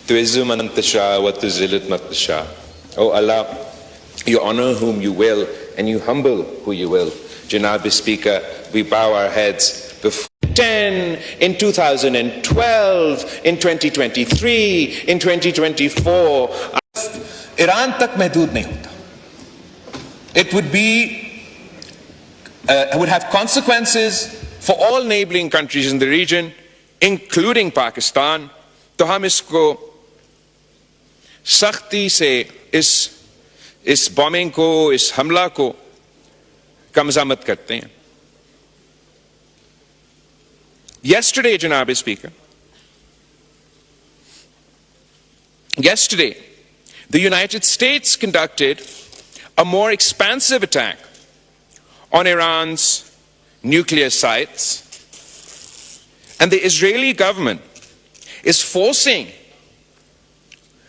tu'izzu man tasha wa tuzillu man tasha. Oh Allah, you honor whom you will and you humble who you will. Janab Speaker, we bow our heads before 10, in 2012, in 2023, in 2024. Iran تک محدود نہیں ہوتا. It would have consequences for all neighboring countries in the region, including Pakistan. تو ہم اس کو سختی سے اس booming کو, اس حملہ کو کا مذمت کرتے ہیں. Yesterday, Janab Speaker, the United States conducted a more expansive attack on Iran's nuclear sites, and the Israeli government is forcing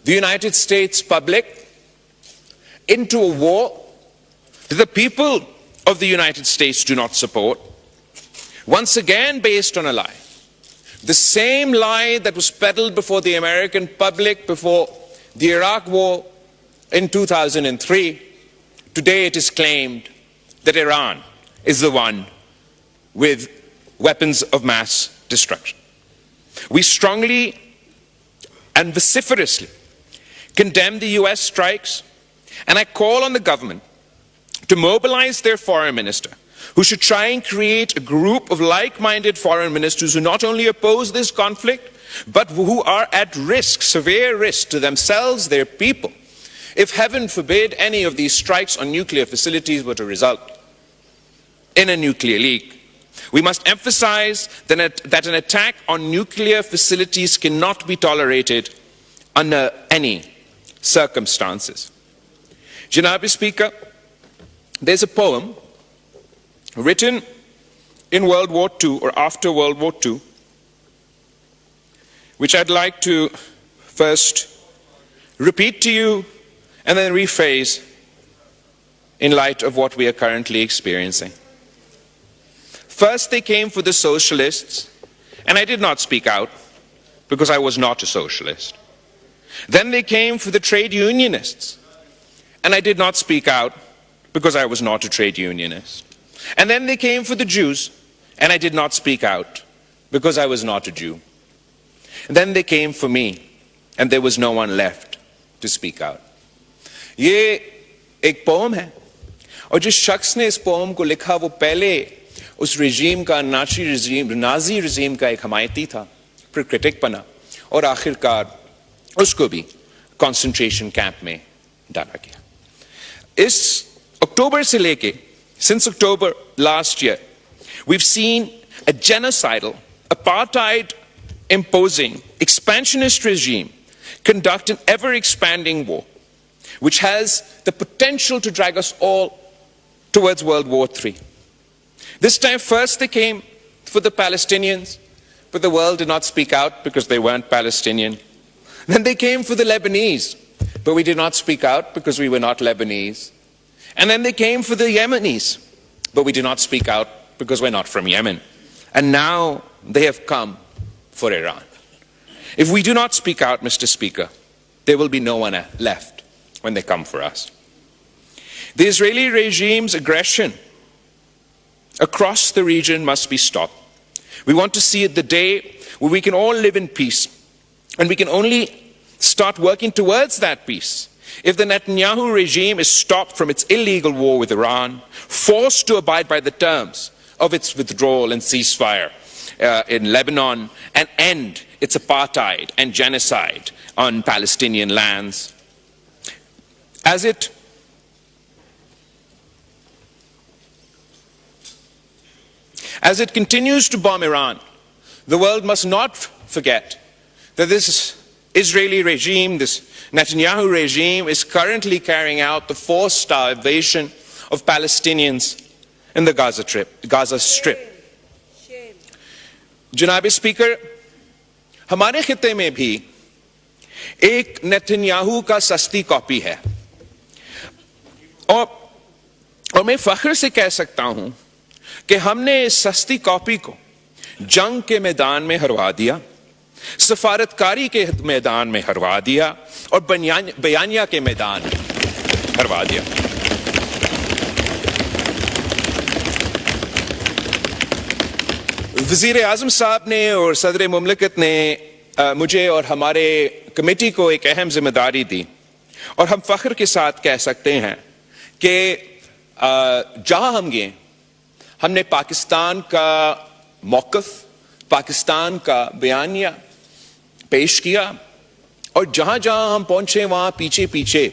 the United States public into a war that the people of the United States do not support, once again based on a lie. The same lie that was peddled before the American public before the Iraq war in 2003. Today it is claimed that Iran is the one with weapons of mass destruction. We strongly and vociferously condemn the US strikes, and I call on the government to mobilize their foreign minister, who should try and create a group of like-minded foreign ministers who not only oppose this conflict, but who are at risk, severe risk to themselves, their people, if heaven forbid any of these strikes on nuclear facilities were to result in a nuclear leak. We must emphasize that an attack on nuclear facilities cannot be tolerated under any circumstances. Janab Speaker, there's a poem written in World War II or after World War II, which I'd like to first repeat to you and then rephrase in light of what we are currently experiencing. First they came for the socialists, and I did not speak out because I was not a socialist. Then they came for the trade unionists, and I did not speak out because I was not a trade unionist. And then they came for the Jews, and I did not speak out because I was not a Jew. And then they came for me, and there was no one left to speak out. یہ ایک پوم ہے, اور جس شخص نے اس پوم کو لکھا وہ پہلے اس رژیم کا نازی رژیم کا ایک حمایتی تھا, پھر کرٹک بنا, اور آخر کار اس کو بھی کنسنٹریشن کیمپ میں ڈالا گیا. اس اکتوبر سے لے کے since October last year, we've seen a genocidal, apartheid imposing, expansionist regime conduct an ever-expanding war, which has the potential to drag us all towards World War III. This time first they came for the Palestinians, but the world did not speak out because they weren't Palestinian. Then they came for the Lebanese, but we did not speak out because we were not Lebanese. And then they came for the Yemenis, but we did not speak out because we're not from Yemen. And now they have come for Iran. If we do not speak out, Mr. Speaker, there will be no one left when they come for us. The Israeli regime's aggression across the region must be stopped. We want to see the day where we can all live in peace, and we can only start working towards that peace if the Netanyahu regime is stopped from its illegal war with Iran, forced to abide by the terms of its withdrawal and ceasefire in Lebanon, and end its apartheid and genocide on Palestinian lands. As it continues to bomb Iran, the world must not forget that this Israeli regime, this Netanyahu regime, is currently carrying out the forced starvation of Palestinians in the Gaza Strip. جناب speaker, ہمارے خطے میں بھی ایک نیتنیاہو کا سستی copy ہے, اور میں فخر سے کہہ سکتا ہوں کہ ہم نے اس سستی کاپی کو جنگ کے میدان میں ہروا دیا. سفارتکاری کے میدان میں ہروا دیا اور بیانیہ کے میدان میں ہروا دیا. وزیر اعظم صاحب نے اور صدر مملکت نے مجھے اور ہمارے کمیٹی کو ایک اہم ذمہ داری دی، اور ہم فخر کے ساتھ کہہ سکتے ہیں کہ جہاں ہم گئے ہم نے پاکستان کا موقف، پاکستان کا بیانیہ پیش کیا، اور جہاں جہاں ہم پہنچے وہاں پیچھے پیچھے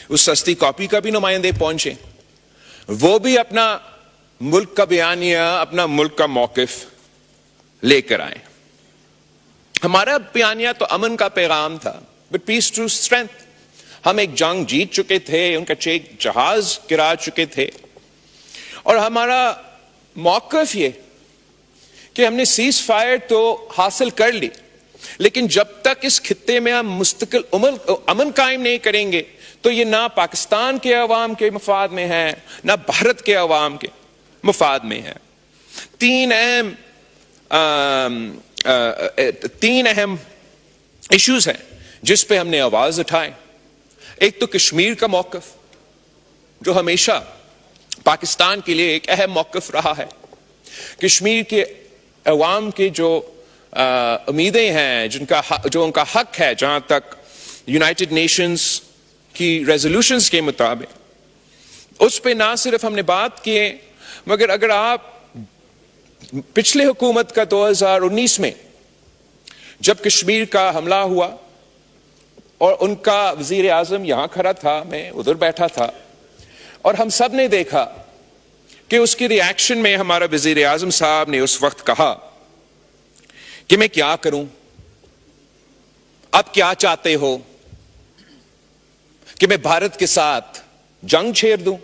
اس سستی کاپی کا بھی نمائندے پہنچے، وہ بھی اپنا ملک کا بیانیہ، اپنا ملک کا موقف لے کر آئے. ہمارا بیانیہ تو امن کا پیغام تھا، بٹ پیس ٹو اسٹرینتھ. ہم ایک جنگ جیت چکے تھے، ان کا ایک جہاز گرا چکے تھے، اور ہمارا موقف یہ کہ ہم نے سیز فائر تو حاصل کر لی، لیکن جب تک اس خطے میں ہم مستقل امن قائم نہیں کریں گے تو یہ نہ پاکستان کے عوام کے مفاد میں ہے، نہ بھارت کے عوام کے مفاد میں ہے. تین اہم ایشوز ہیں جس پہ ہم نے آواز اٹھائے. ایک تو کشمیر کا موقف جو ہمیشہ پاکستان کے لیے ایک اہم موقف رہا ہے. کشمیر کے عوام کی جو امیدیں ہیں، جو ان کا حق ہے، جہاں تک یونائٹڈ نیشنز کی ریزولوشنز کے مطابق، اس پہ نہ صرف ہم نے بات کی، مگر اگر آپ پچھلے حکومت کا 2019 میں جب کشمیر کا حملہ ہوا اور ان کا وزیر اعظم یہاں کھڑا تھا، میں ادھر بیٹھا تھا، اور ہم سب نے دیکھا کہ اس کی ری ایکشن میں ہمارا وزیر اعظم صاحب نے اس وقت کہا کہ میں کیا کروں، اب کیا چاہتے ہو کہ میں بھارت کے ساتھ جنگ چھیڑ دوں؟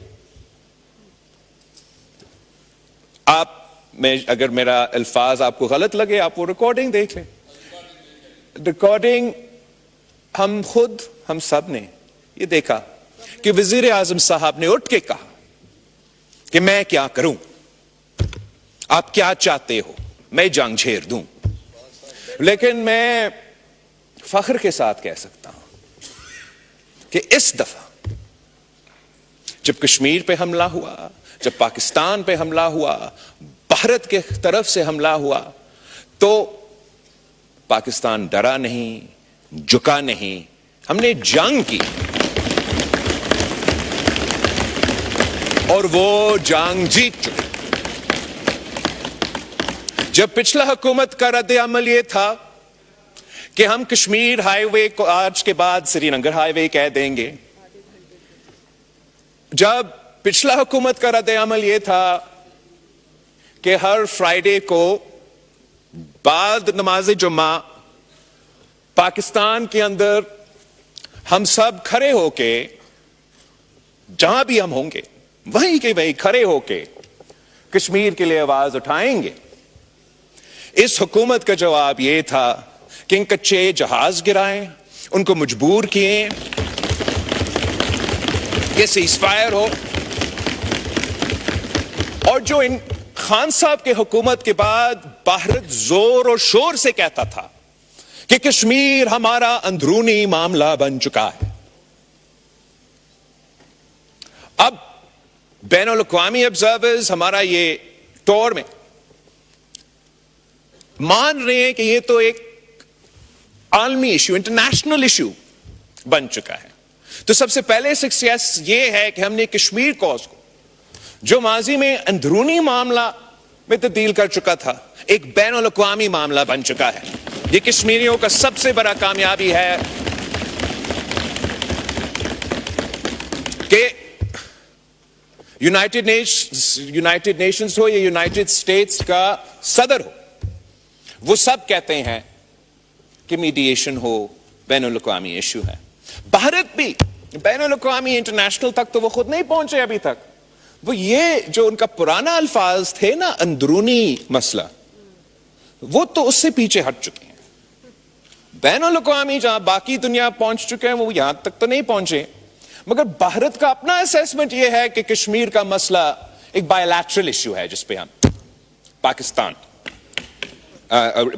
اگر میرا الفاظ آپ کو غلط لگے آپ وہ ریکارڈنگ دیکھ لیں. ریکارڈنگ ہم سب نے یہ دیکھا کہ وزیر اعظم صاحب نے اٹھ کے کہا کہ میں کیا کروں، آپ کیا چاہتے ہو، میں جنگ چھیڑ دوں. لیکن میں فخر کے ساتھ کہہ سکتا ہوں کہ اس دفعہ جب کشمیر پہ حملہ ہوا، جب پاکستان پہ حملہ ہوا، بھارت کے طرف سے حملہ ہوا، تو پاکستان ڈرا نہیں، جھکا نہیں، ہم نے جنگ کی، اور وہ جنگ جیت چکے. جب پچھلا حکومت کا رد عمل یہ تھا کہ ہم کشمیر ہائی وے کو آج کے بعد سری نگر ہائی وے کہہ دیں گے، جب پچھلا حکومت کا رد عمل یہ تھا کہ ہر فرائیڈے کو بعد نماز جمعہ پاکستان کے اندر ہم سب کھڑے ہو کے، جہاں بھی ہم ہوں گے وہیں کے وہیں کھڑے ہو کے کشمیر کے لیے آواز اٹھائیں گے، اس حکومت کا جواب یہ تھا کہ ان کچے جہاز گرائیں، ان کو مجبور کیے کہ سیز فائر ہو. اور جو ان خان صاحب کے حکومت کے بعد بھارت زور اور شور سے کہتا تھا کہ کشمیر ہمارا اندرونی معاملہ بن چکا ہے، اب بین الاقوامی آبزرورز ہمارا یہ ٹور میں مان رہے ہیں کہ یہ تو ایک عالمی ایشو، انٹرنیشنل ایشو بن چکا ہے. تو سب سے پہلے سکسیس یہ ہے کہ ہم نے کشمیر کوز کو، جو ماضی میں اندرونی معاملہ میں تبدیل کر چکا تھا، ایک بین الاقوامی معاملہ بن چکا ہے. یہ کشمیریوں کا سب سے بڑا کامیابی ہے کہ یونائٹڈ نیشنز ہو یا یونائٹڈ اسٹیٹس کا صدر ہو، وہ سب کہتے ہیں کہ میڈیشن ہو، بین الاقوامی ایشو ہے. بھارت بھی بین الاقوامی انٹرنیشنل تک تو وہ خود نہیں پہنچے ابھی تک. وہ یہ جو ان کا پرانا الفاظ تھے نا، اندرونی مسئلہ، وہ تو اس سے پیچھے ہٹ چکے ہیں. بین الاقوامی جہاں باقی دنیا پہنچ چکے ہیں، وہ یہاں تک تو نہیں پہنچے. مگر بھارت کا اپنا اسیسمنٹ یہ ہے کہ کشمیر کا مسئلہ ایک بائی لیٹرل ایشو ہے، جس پہ ہم پاکستان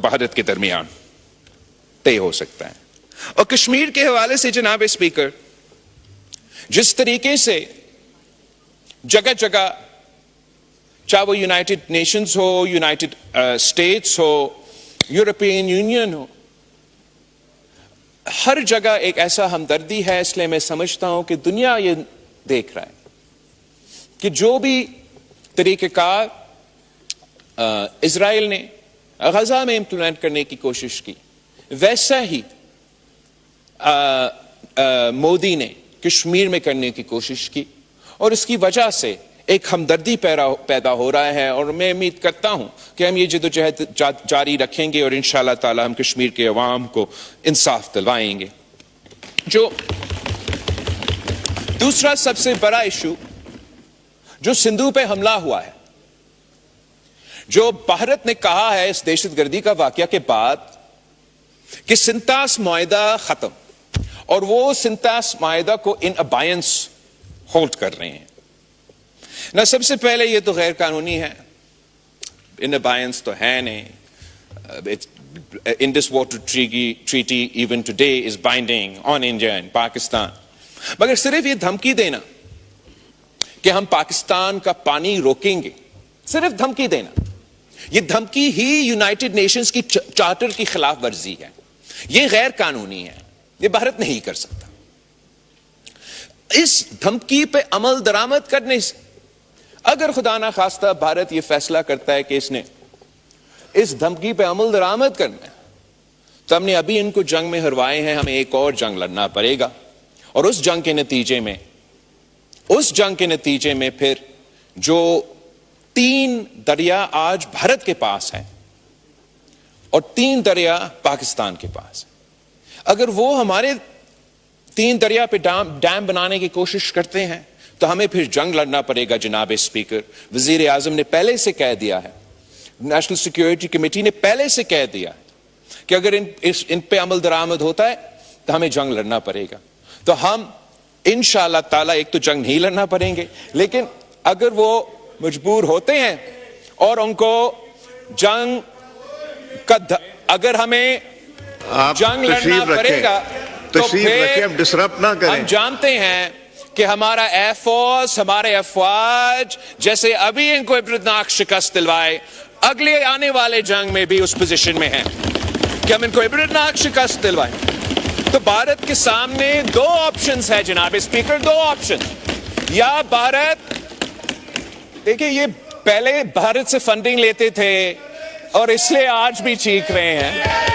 بھارت کے درمیان طے ہو سکتا ہے. اور کشمیر کے حوالے سے جناب اسپیکر، جس طریقے سے جگہ جگہ، چاہے وہ یونائٹڈ نیشنز ہو، یونائٹڈ اسٹیٹس ہو، یورپین یونین ہو، ہر جگہ ایک ایسا ہمدردی ہے. اس لیے میں سمجھتا ہوں کہ دنیا یہ دیکھ رہا ہے کہ جو بھی طریقہ کار اسرائیل نے غزہ میں امپلیمنٹ کرنے کی کوشش کی، ویسا ہی مودی نے کشمیر میں کرنے کی کوشش کی، اور اس کی وجہ سے ایک ہمدردی پیدا ہو رہا ہے. اور میں امید کرتا ہوں کہ ہم یہ جدوجہد جاری رکھیں گے اور انشاءاللہ تعالی ہم کشمیر کے عوام کو انصاف دلوائیں گے. جو دوسرا سب سے بڑا ایشو جو سندھو پہ حملہ ہوا ہے، جو بھارت نے کہا ہے اس دہشت گردی کا واقعہ کے بعد کہ سنتاس معاہدہ ختم، اور وہ سنتاس معاہدہ کو ان ابائنس ہولڈ کر رہے ہیں. نہ سب سے پہلے یہ تو غیر قانونی ہے، ان ابائنس تو ہے نہیں. Indus water treaty even today is binding on India and Pakistan. مگر صرف یہ دھمکی دینا کہ ہم پاکستان کا پانی روکیں گے، صرف دھمکی دینا، یہ دھمکی ہی یونائٹڈ نیشنز کی چارٹر کی خلاف ورزی ہے. یہ غیر قانونی ہے، یہ بھارت نہیں کر سکتا. اس دھمکی پہ عمل درآمد کرنے سے اگر خدا نہ خواستہ بھارت یہ فیصلہ کرتا ہے کہ اس نے اس دھمکی پہ عمل درآمد کرنا ہے، تو ہم نے ابھی ان کو جنگ میں ہروائے ہیں، ہمیں ایک اور جنگ لڑنا پڑے گا. اور اس جنگ کے نتیجے میں پھر جو 3 دریا آج بھارت کے پاس ہیں اور 3 دریا پاکستان کے پاس ہیں، اگر وہ ہمارے 3 دریا پہ ڈیم بنانے کی کوشش کرتے ہیں تو ہمیں پھر جنگ لڑنا پڑے گا. جناب اسپیکر، وزیر اعظم نے پہلے سے کہہ دیا ہے، نیشنل سیکیورٹی کمیٹی نے پہلے سے کہہ دیا کہ اگر ان پہ عمل درآمد ہوتا ہے تو ہمیں جنگ لڑنا پڑے گا. تو ہم انشاءاللہ تعالی ایک تو جنگ نہیں لڑنا پڑیں گے، لیکن اگر وہ مجبور ہوتے ہیں اور ان کو جنگ کا اگر ہمیں جنگ لڑنا پڑے گا تو پھر ہم جانتے ہیں کہ ہمارا ایئر فورس، ہمارے افواج جیسے ابھی ان کو عبرتناک شکست دلوائے، اگلے آنے والے جنگ میں بھی اس پوزیشن میں ہیں کہ ہم ان کو عبرتناک شکست دلوائیں. تو بھارت کے سامنے 2 آپشنز ہیں جناب اسپیکر، 2 آپشن. یا بھارت، دیکھیں یہ پہلے بھارت سے فنڈنگ لیتے تھے اور اس لیے آج بھی چیخ رہے ہیں